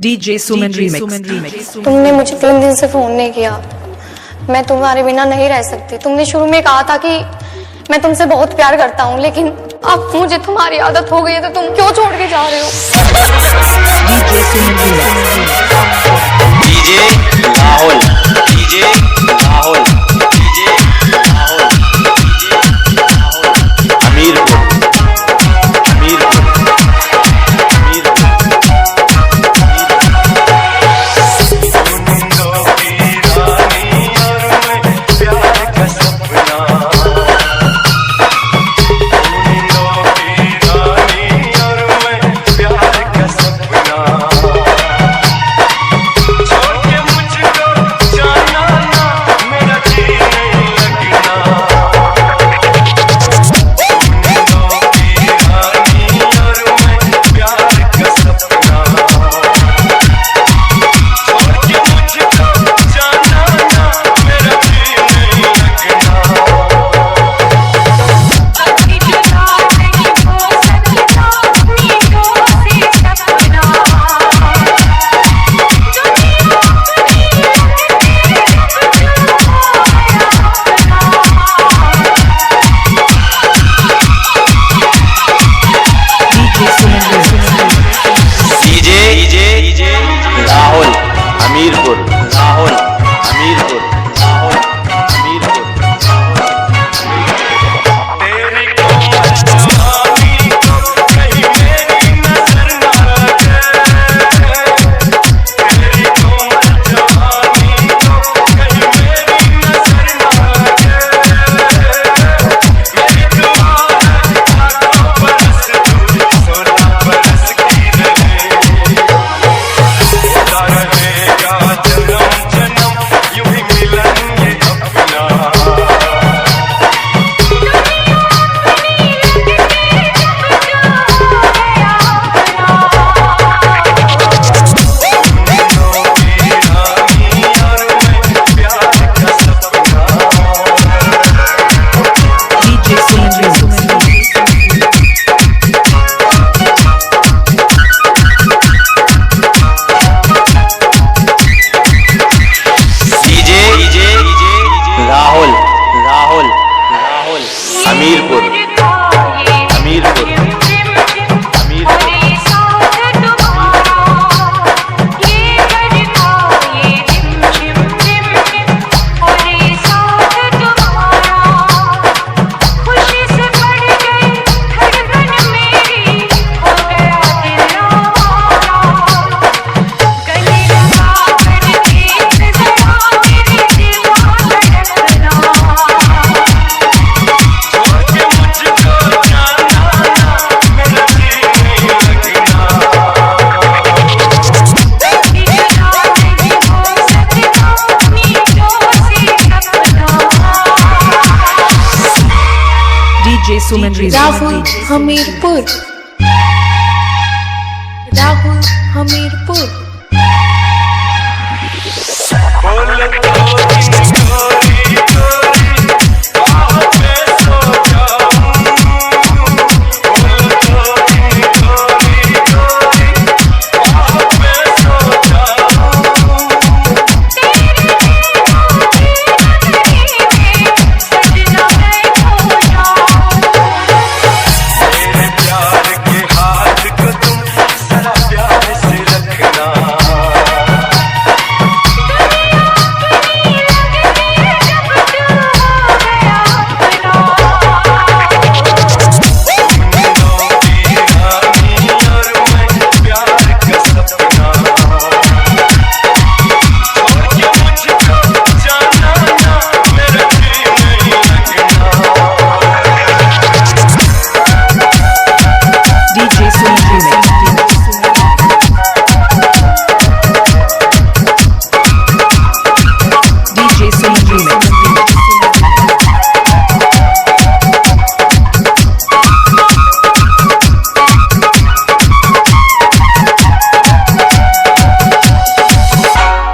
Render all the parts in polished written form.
DJ Suman Remix। तुमने मुझे 3 दिन से फोन नहीं किया। मैं तुम्हारे बिना नहीं रह सकती। तुमने शुरू में कहा था कि मैं तुमसे बहुत प्यार करता हूँ, लेकिन अब मुझे तुम्हारी आदत हो गई है, तो तुम क्यों छोड़ के जा रहे हो? DJ Suman Remix। DJ Rahul, DJ Rahul, DJ Rahul, DJ Rahul, Hamirpur, Hamirpur, Hamirpur. Rahul Hamirpur, Rahul Hamirpur, Rahul Hamirpur. तेरी कोमल जवानी को कहीं मेरी नजर न लगे, तेरी कोमल जवानी को कहीं मेरी नजर न लगे। मेरी दुआ है लाखों बरस दूर 16 बरस की रहे। Rahul, Rahul, Rahul Hamirpur, Hamirpur, Hamirpur. DJ Suman Remix। Rahul Hamirpur, Rahul Hamirpur.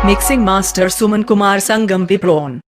Mixing Master Suman Kumar Sangam Vipron।